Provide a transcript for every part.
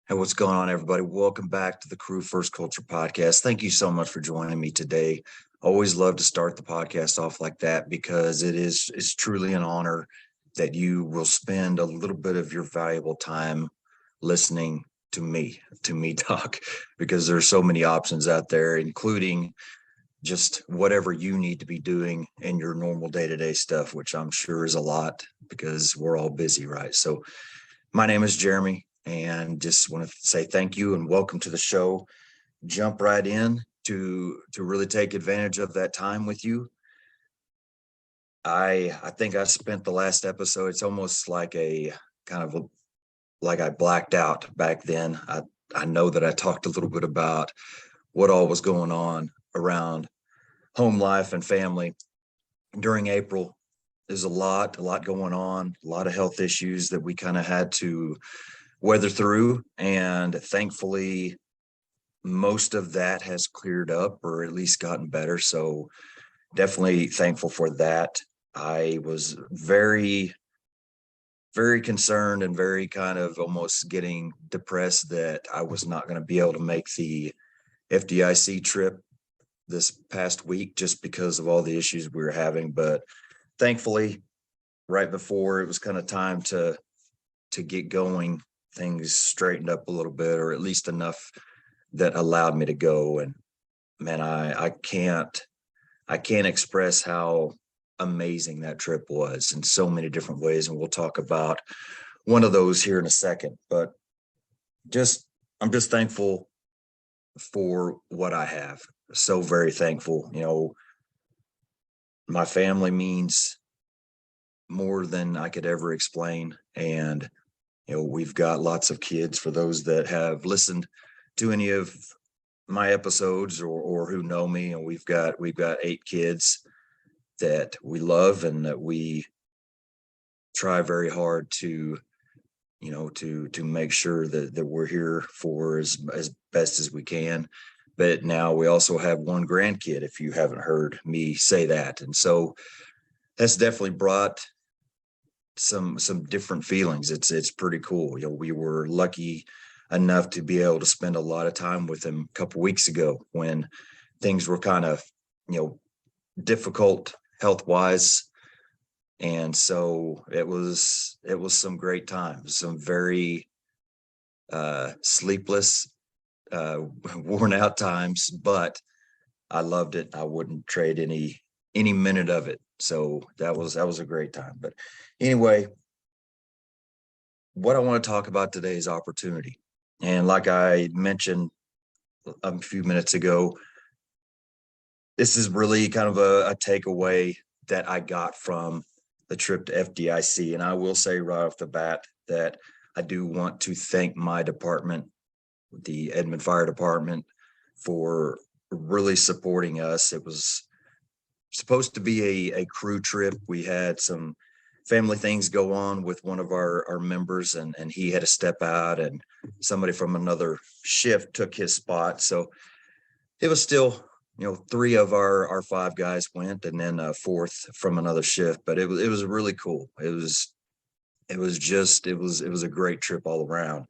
Hey, what's going on, everybody? Welcome back to the Crew First Culture podcast. Thank you so much for joining me today. Always love to start the podcast off like that because it's truly an honor that you will spend a little bit of your valuable time listening to me talk, because there's so many options out there, including just whatever you need to be doing in your normal day-to-day stuff, which I'm sure is a lot because we're all busy, right? So my name is Jeremy, and just want to say thank you and welcome to the show. Jump right in to really take advantage of that time with you. I think I spent the last episode. It's almost like a kind of like I blacked out back then. I know that I talked a little bit about what all was going on around home life and family during April. There's a lot going on, a lot of health issues that we kind of had to weather through. And thankfully, most of that has cleared up or at least gotten better. So definitely thankful for that. I was very, very concerned and very kind of almost getting depressed that I was not going to be able to make the FDIC trip this past week just because of all the issues we were having. But thankfully, right before it was kind of time to get going, things straightened up a little bit, or at least enough that allowed me to go. And man, I can't express how amazing that trip was in so many different ways. And we'll talk about one of those here in a second. But just I'm just thankful for what I have. So very thankful. My family means more than I could ever explain. And we've got lots of kids. For those that have listened to any of my episodes or who know me, and we've got 8 kids that we love and that we try very hard to make sure that we're here for as best as we can. But now we also have one grandkid, if you haven't heard me say that. And so that's definitely brought some different feelings. It's pretty cool. We were lucky enough to be able to spend a lot of time with him a couple weeks ago when things were kind of difficult health wise. And so it was some great times, some very sleepless, worn out times, but I loved it. I wouldn't trade any minute of it. So that was a great time. But anyway, what I want to talk about today is opportunity. And like I mentioned a few minutes ago, this is really kind of a takeaway that I got from the trip to FDIC. And I will say right off the bat that I do want to thank my department, the Edmond Fire Department, for really supporting us. It was supposed to be a crew trip. We had some family things go on with one of our members, and he had to step out, and somebody from another shift took his spot. So it was still, 3 of our 5 guys went, and then a fourth from another shift. But it was really cool. It was a great trip all around.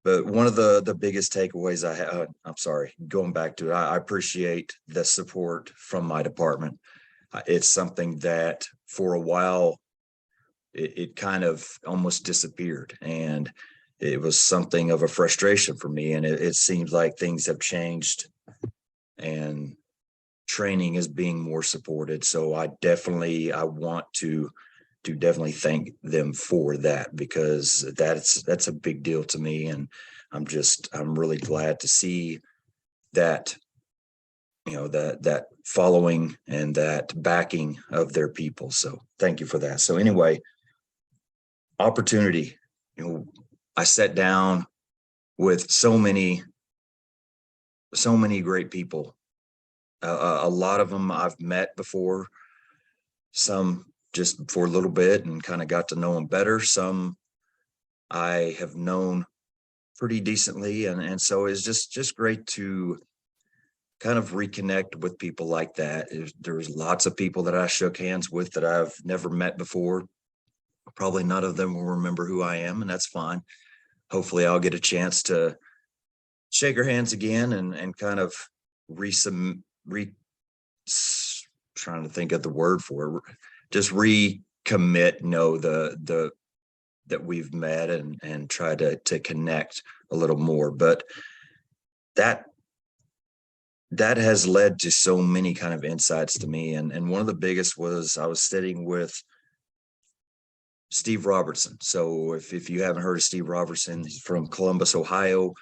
But one of the biggest takeaways I had, I'm sorry, going back to it, I appreciate the support from my department. It's something that for a while it kind of almost disappeared, and it was something of a frustration for me. And it seems like things have changed, and training is being more supported. So I want to definitely thank them for that, because that's a big deal to me. And I'm really glad to see that, that following and that backing of their people. So thank you for that. So anyway, opportunity. I sat down with so many great people. A lot of them I've met before, some just for a little bit and kind of got to know them better. Some I have known pretty decently. And so it's just great to kind of reconnect with people like that. There's lots of people that I shook hands with that I've never met before. Probably none of them will remember who I am, and that's fine. hopefully I'll get a chance to shake her hands again and kind of re trying to think of the word for it, just recommit, know the that we've met and try to connect a little more. But that that has led to so many kind of insights to me. And one of the biggest was I was sitting with Steve Robertson. So if you haven't heard of Steve Robertson, he's from Columbus, Ohio.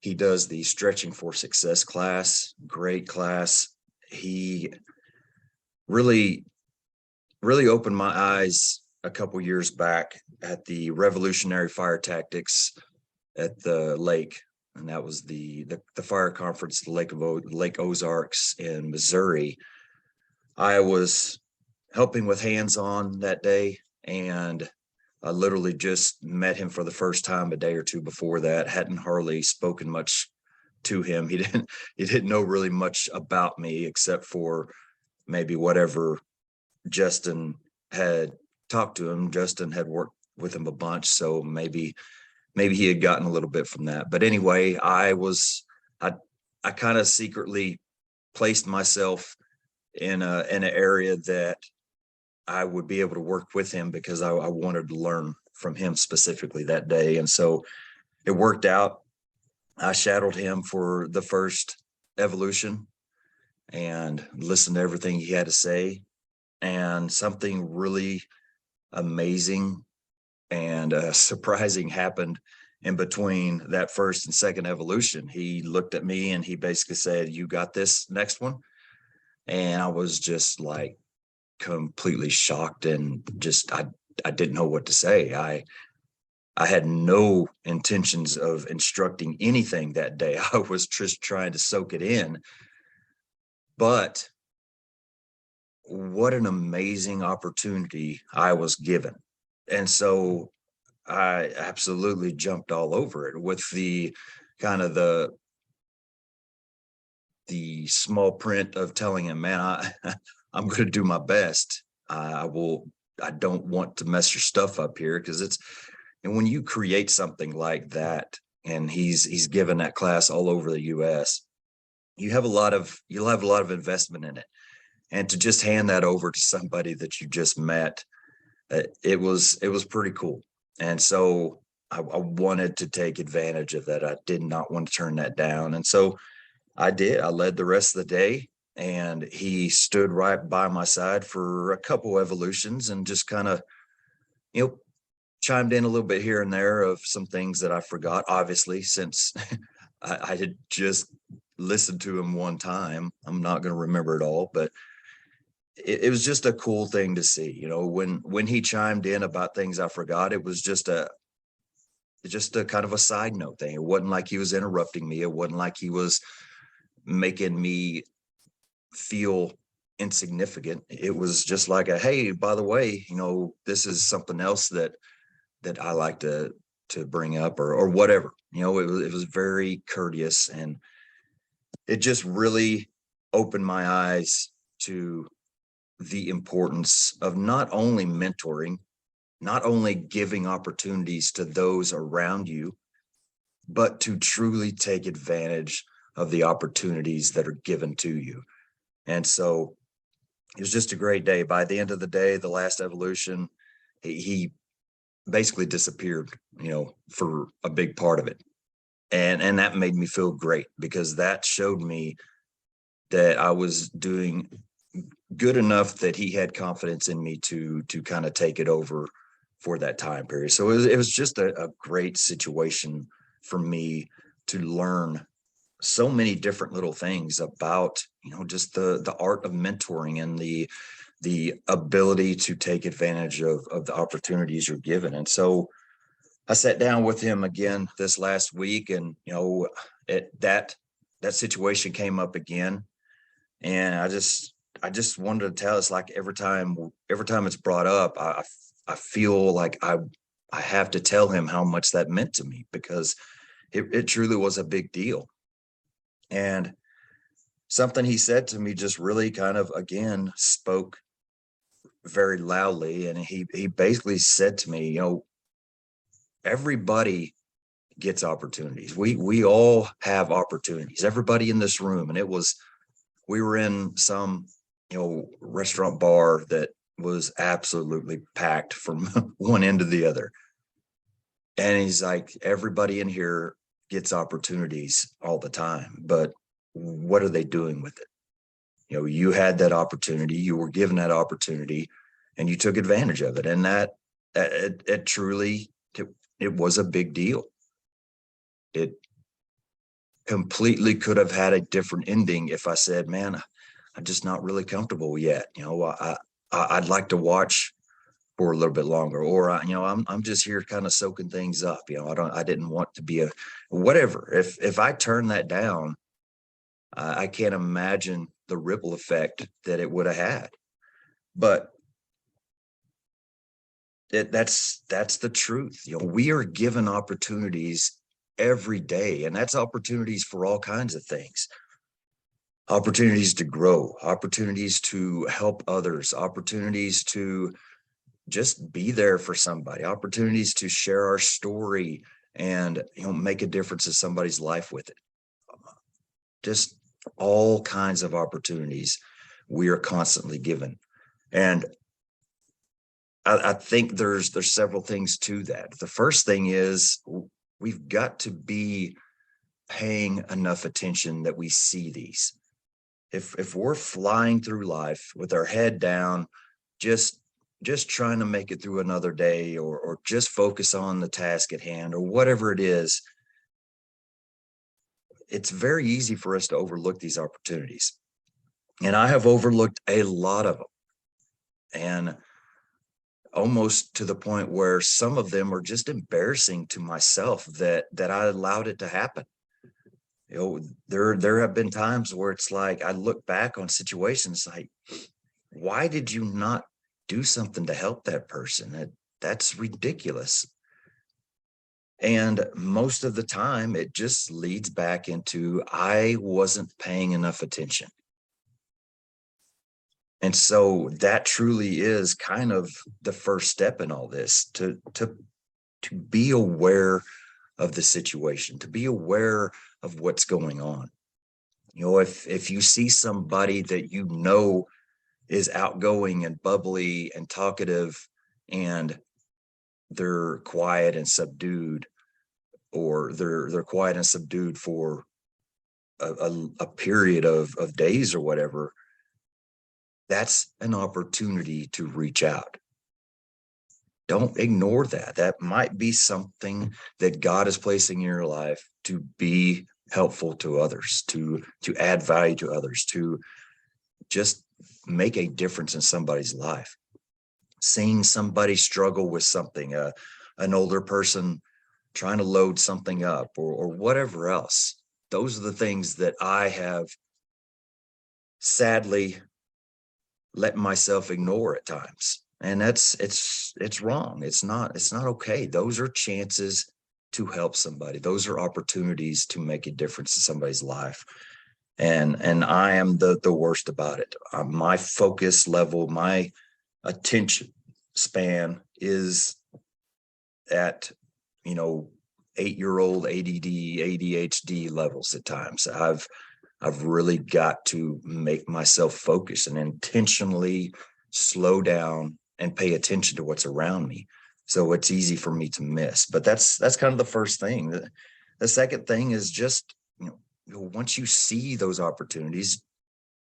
He does the Stretching for Success class. Great class. He really, really opened my eyes a couple years back at the revolutionary fire tactics at the lake. And that was the fire conference, the Lake Ozarks in Missouri. I was helping with hands-on that day, and I literally just met him for the first time a day or two before that. Hadn't hardly spoken much to him. He didn't know really much about me except for maybe whatever Justin had talked to him. Justin had worked with him a bunch, so maybe he had gotten a little bit from that. But anyway, I kind of secretly placed myself in an area that I would be able to work with him because I wanted to learn from him specifically that day. And so it worked out. I shadowed him for the first evolution and listened to everything he had to say. And something really amazing and surprising happened in between that first and second evolution. He looked at me and he basically said, "You got this next one." And I was just like completely shocked and just I didn't know what to say. I had no intentions of instructing anything that day. I was just trying to soak it in. But what an amazing opportunity I was given. And so I absolutely jumped all over it with the kind of the small print of telling him, "Man, I'm going to do my best. I don't want to mess your stuff up here," because and when you create something like that, and he's given that class all over the US, you'll have a lot of investment in it. And to just hand that over to somebody that you just met, it was pretty cool. And so I wanted to take advantage of that. I did not want to turn that down. And so I did. I led the rest of the day, and he stood right by my side for a couple evolutions and just kind of, you know, chimed in a little bit here and there of some things that I forgot, obviously, since I had just listened to him one time. I'm not going to remember it all, but it was just a cool thing to see. When he chimed in about things I forgot, it was just a kind of a side note thing. It wasn't like he was interrupting me. It wasn't like he was making me feel insignificant. It was just like hey, by the way, this is something else that I like to bring up or whatever. It was very courteous, and it just really opened my eyes to the importance of not only mentoring, not only giving opportunities to those around you, but to truly take advantage of the opportunities that are given to you. And so it was just a great day. By the end of the day, the last evolution, he basically disappeared, for a big part of it. And that made me feel great, because that showed me that I was doing good enough that he had confidence in me to kind of take it over for that time period. So it was just a great situation for me to learn so many different little things about, just the art of mentoring and the ability to take advantage of the opportunities you're given. And so I sat down with him again this last week, and that situation came up again, and I just wanted to tell us, like, every time it's brought up, I feel like I have to tell him how much that meant to me, because it truly was a big deal. And something he said to me just really kind of, again, spoke very loudly. And he basically said to me, everybody gets opportunities. We all have opportunities, everybody in this room. And we were in some, restaurant bar that was absolutely packed from one end to the other. And he's like, everybody in here gets opportunities all the time, but what are they doing with it? You had that opportunity, you were given that opportunity, and you took advantage of it. And that it truly, it was a big deal. It completely could have had a different ending if I said, man, I'm just not really comfortable yet. I'd like to watch for a little bit longer, or I'm just here kind of soaking things up. I didn't want to be a whatever. If I turn that down, I can't imagine the ripple effect that it would have had. But that's the truth. We are given opportunities every day, and that's opportunities for all kinds of things. Opportunities to grow, opportunities to help others, opportunities to just be there for somebody, opportunities to share our story and make a difference in somebody's life with it. Just all kinds of opportunities we are constantly given. And I think there's several things to that. The first thing is we've got to be paying enough attention that we see these. If we're flying through life with our head down, just trying to make it through another day, or just focus on the task at hand, or whatever it is, it's very easy for us to overlook these opportunities. And I have overlooked a lot of them, and almost to the point where some of them are just embarrassing to myself that I allowed it to happen. There have been times where it's like I look back on situations like, why did you not do something to help that person? That's ridiculous. And most of the time, it just leads back into I wasn't paying enough attention. And so that truly is kind of the first step in all this, to be aware of the situation, to be aware of what's going on. If you see somebody that is outgoing and bubbly and talkative, and they're quiet and subdued, or they're quiet and subdued for a period of days or whatever, that's an opportunity to reach out. Don't ignore that. That might be something that God is placing in your life to be helpful to others, to add value to others, to just make a difference in somebody's life. Seeing somebody struggle with something, an older person trying to load something up, or whatever else. Those are the things that I have sadly let myself ignore at times. And it's wrong. It's not okay. Those are chances to help somebody. Those are opportunities to make a difference in somebody's life. And I am the worst about it. My focus level, my attention span is at 8-year-old ADD, ADHD levels at times. I've really got to make myself focus and intentionally slow down and pay attention to what's around me, so it's easy for me to miss. But that's kind of the first thing. The second thing is just, once you see those opportunities,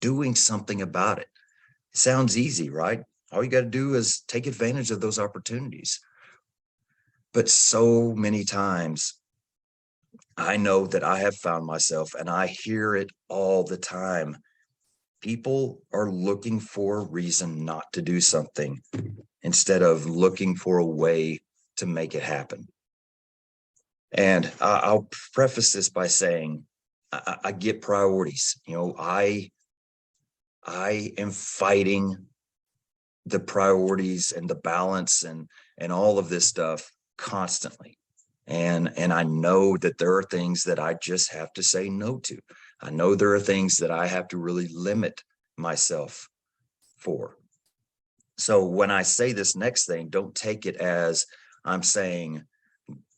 doing something about it. It sounds easy, right? All you got to do is take advantage of those opportunities. But so many times, I know that I have found myself, and I hear it all the time, people are looking for a reason not to do something instead of looking for a way to make it happen. And I'll preface this by saying I get priorities. I am fighting the priorities and the balance and all of this stuff constantly. And I know that there are things that I just have to say no to. I know there are things that I have to really limit myself for. So when I say this next thing, don't take it as I'm saying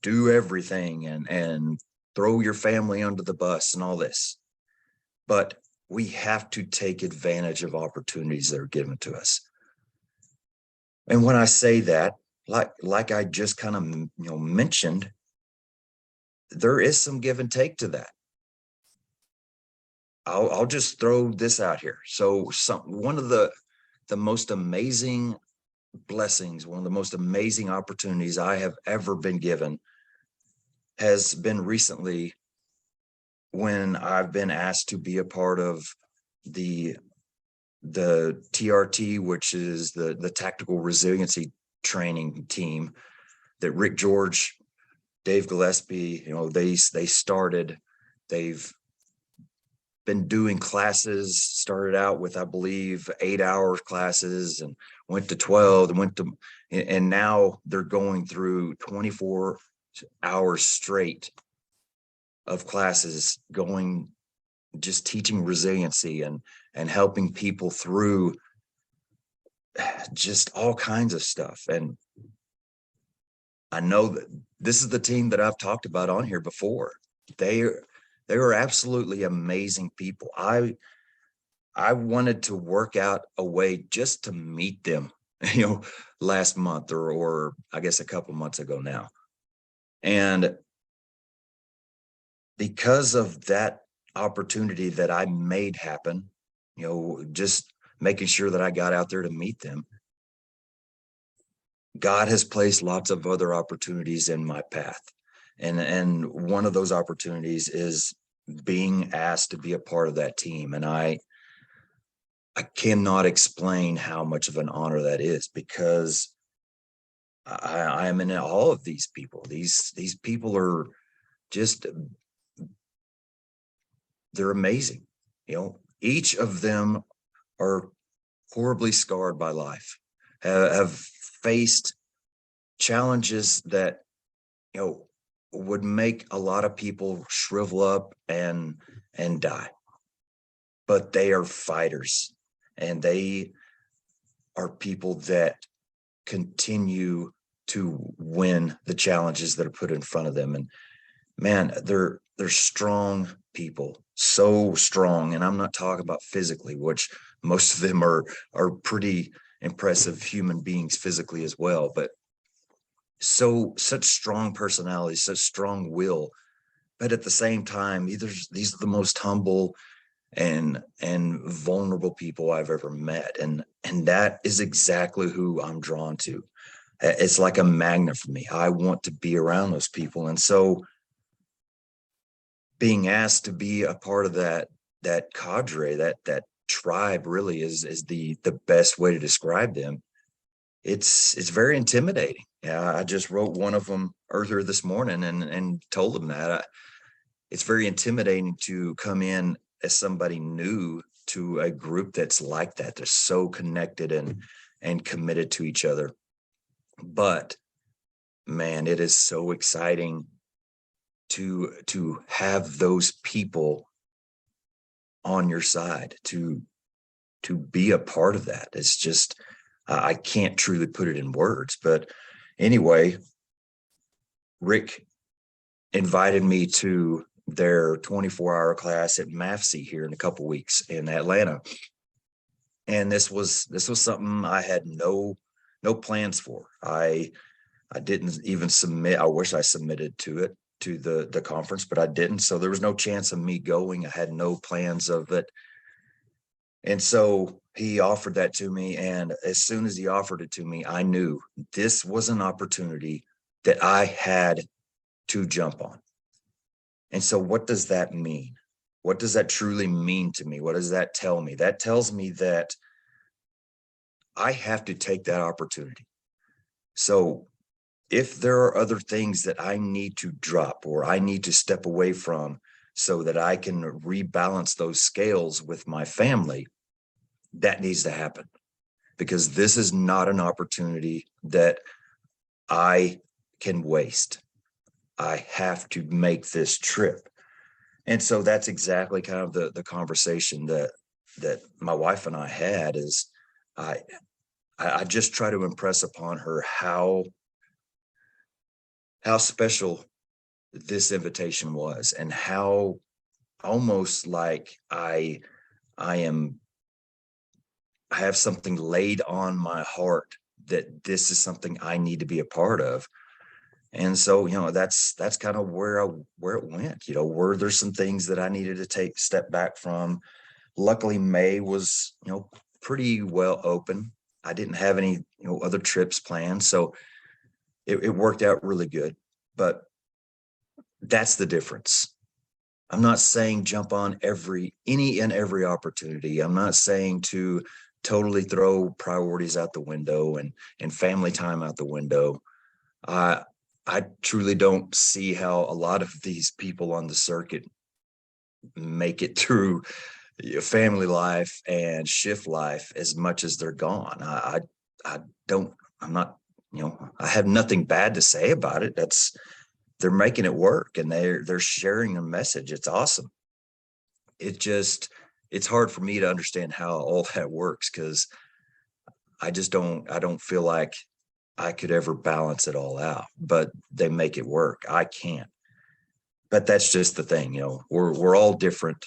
do everything and throw your family under the bus and all this. But we have to take advantage of opportunities that are given to us. And when I say that, like I just kind of mentioned, there is some give and take to that. I'll just throw this out here. So one of the most amazing blessings, one of the most amazing opportunities I have ever been given has been recently when I've been asked to be a part of the TRT, which is the tactical resiliency training team that Rick George, Dave Gillespie, they started. They've been doing classes, started out with, I believe, 8-hour classes and went to 12 and now they're going through 24 hours straight of classes, just teaching resiliency and helping people through just all kinds of stuff. And I know that this is the team that I've talked about on here before. They are absolutely amazing people. I wanted to work out a way just to meet them, last month or I guess a couple months ago now. And because of that opportunity that I made happen, just making sure that I got out there to meet them, God has placed lots of other opportunities in my path. And one of those opportunities is being asked to be a part of that team. And I cannot explain how much of an honor that is, because I am in awe of these people. These people are just, they're amazing. Each of them are horribly scarred by life, have faced challenges that, would make a lot of people shrivel up and die. But they are fighters, and they are people that continue to win the challenges that are put in front of them. And man, they're strong people, so strong. And I'm not talking about physically, which most of them are pretty impressive human beings physically as well, but such strong personalities, such strong will. But at the same time, these are the most humble and vulnerable people I've ever met. And that is exactly who I'm drawn to. It's like a magnet for me. I want to be around those people. And so being asked to be a part of that cadre, that tribe, really is the best way to describe them. It's very intimidating. Yeah, I just wrote one of them earlier this morning and told them that it's very intimidating to come in as somebody new to a group that's like that. They're so connected and committed to each other. But man, it is so exciting to have those people on your side, to be a part of that. It's just, I can't truly put it in words. But anyway, Rick invited me to their 24-hour class at MAFC here in a couple weeks in Atlanta. And this was something I had no plans for. I didn't even submit. I wish I submitted to the conference, but I didn't. So there was no chance of me going. I had no plans of it. And so he offered that to me. And as soon as he offered it to me, I knew this was an opportunity that I had to jump on. And so what does that mean? What does that truly mean to me? What does that tell me? That tells me that I have to take that opportunity. So if there are other things that I need to drop or I need to step away from so that I can rebalance those scales with my family, that needs to happen, because this is not an opportunity that I can waste. I have to make this trip. And so that's exactly kind of the conversation that my wife and I had. Is I just try to impress upon her how how special this invitation was, and how almost like I am I have something laid on my heart that this is something I need to be a part of. And so, that's kind of where it went. Were there some things that I needed to take step back from? Luckily, May was, pretty well open. I didn't have any, other trips planned. So it worked out really good. But that's the difference. I'm not saying jump on any and every opportunity. I'm not saying to totally throw priorities out the window and family time out the window. I I truly don't see how a lot of these people on the circuit make it through family life and shift life as much as they're gone. I don't. I'm not. I have nothing bad to say about it. They're making it work, and they're sharing a message. It's awesome. It just it's hard for me to understand how all that works, because I don't feel like I could ever balance it all out, but they make it work. I can't. But that's just the thing. We're all different.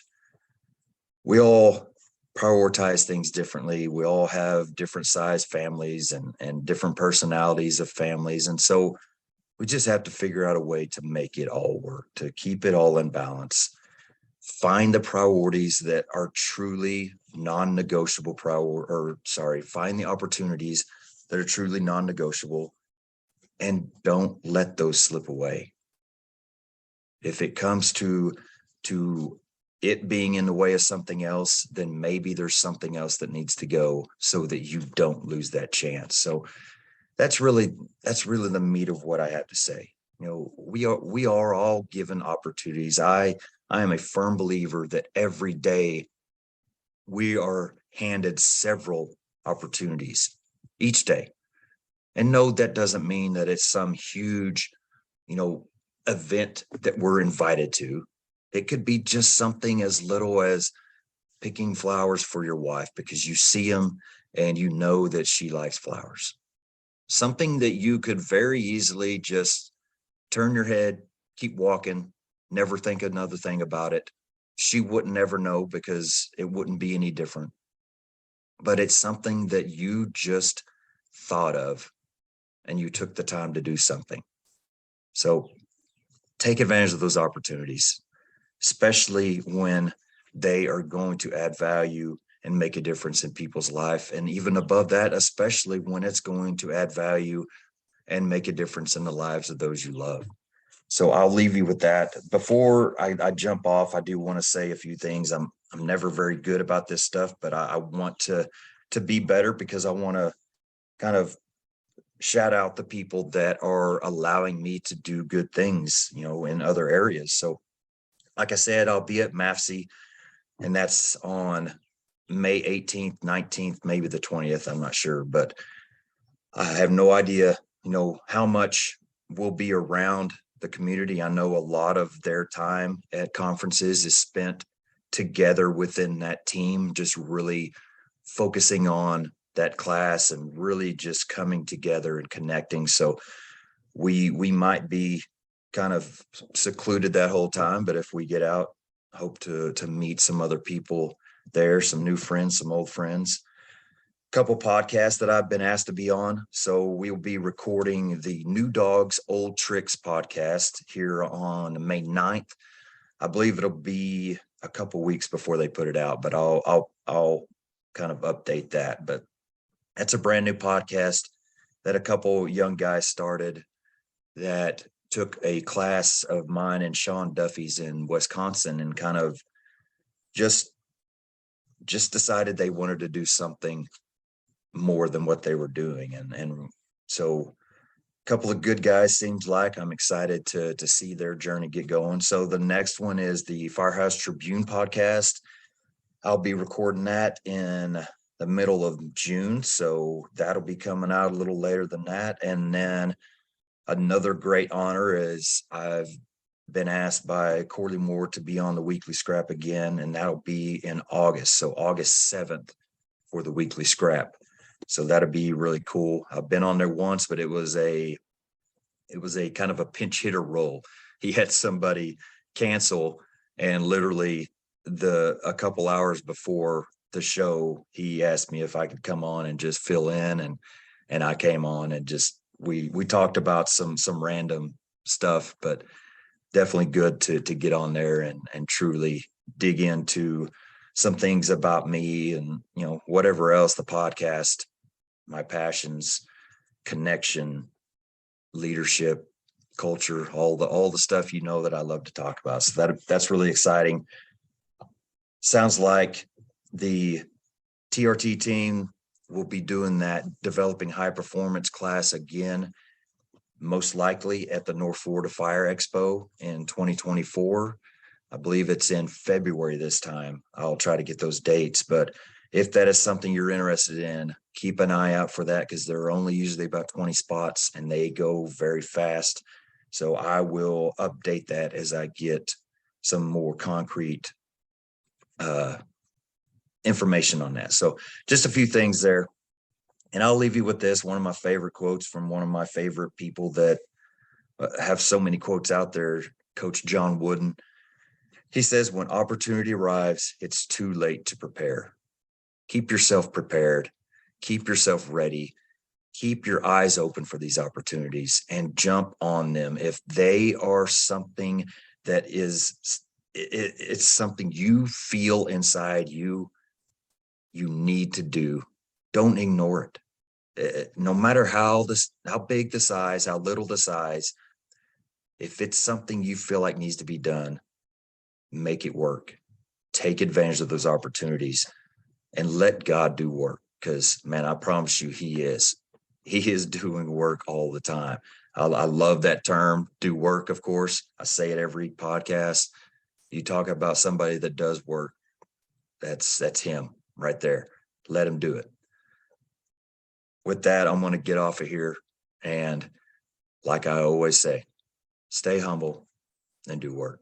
We all prioritize things differently. We all have different size families and different personalities of families. And so we just have to figure out a way to make it all work, to keep it all in balance. Find the priorities that are truly non-negotiable find the opportunities that are truly non-negotiable, and don't let those slip away. If it comes to it being in the way of something else, then maybe there's something else that needs to go so that you don't lose that chance. So that's really the meat of what I have to say. We are all given opportunities. I am a firm believer that every day we are handed several opportunities each day. And no, that doesn't mean that it's some huge, event that we're invited to. It could be just something as little as picking flowers for your wife because you see them and you know that she likes flowers. Something that you could very easily just turn your head, keep walking, never think another thing about it. She wouldn't ever know because it wouldn't be any different. But it's something that you just thought of and you took the time to do something. So take advantage of those opportunities, especially when they are going to add value and make a difference in people's life. And even above that, especially when it's going to add value and make a difference in the lives of those you love. So I'll leave you with that. Before I jump off, I do want to say a few things. I'm never very good about this stuff, but I want to be better, because I want to kind of shout out the people that are allowing me to do good things, in other areas. So like I said, I'll be at MAFC, and that's on May 18th, 19th, maybe the 20th. I'm not sure, but I have no idea, how much will be around the community. I know a lot of their time at conferences is spent together within that team, just really focusing on that class and really just coming together and connecting. So we might be kind of secluded that whole time, but if we get out, hope to meet some other people there, some new friends, some old friends. Couple podcasts that I've been asked to be on. So we'll be recording the New Dogs Old Tricks podcast here on May 9th. I believe it'll be a couple weeks before they put it out, but I'll kind of update that. But that's a brand new podcast that a couple young guys started that took a class of mine and Sean Duffy's in Wisconsin, and kind of just decided they wanted to do something more than what they were doing. And so a couple of good guys, seems like. I'm excited to see their journey get going. So the next one is the Firehouse Tribune podcast. I'll be recording that in the middle of June, so that'll be coming out a little later than that. And then another great honor is I've been asked by Corley Moore to be on the Weekly Scrap again, and that'll be in August. So August 7th for the Weekly Scrap. So that'll be really cool. I've been on there once, but it was a it was a kind of a pinch hitter role. He had somebody cancel, and literally a couple hours before the show, he asked me if I could come on and just fill in, and I came on, and just we talked about some random stuff, but definitely good to get on there and truly dig into some things about me, and whatever else the podcast, my passions, connection, leadership, culture, all the stuff that I love to talk about. So that's really exciting. Sounds like the TRT team will be doing that developing high performance class again, most likely at the North Florida Fire Expo in 2024. I believe it's in February this time. I'll try to get those dates, but if that is something you're interested in, keep an eye out for that, because there are only usually about 20 spots and they go very fast. So I will update that as I get some more concrete information on that. So just a few things there. And I'll leave you with this, one of my favorite quotes from one of my favorite people that have so many quotes out there, Coach John Wooden. He says, when opportunity arrives, it's too late to prepare. Keep yourself prepared. Keep yourself ready. Keep your eyes open for these opportunities and jump on them. If they are something that it's something you feel inside you need to do, don't ignore it. No matter how big the size, how little the size, if it's something you feel like needs to be done, make it work. Take advantage of those opportunities and let God do work. Because, man, I promise you, he is doing work all the time. I love that term, do work. Of course, I say it every podcast. You talk about somebody that does work, that's him right there. Let him do it. With that, I'm going to get off of here. And like I always say, stay humble and do work.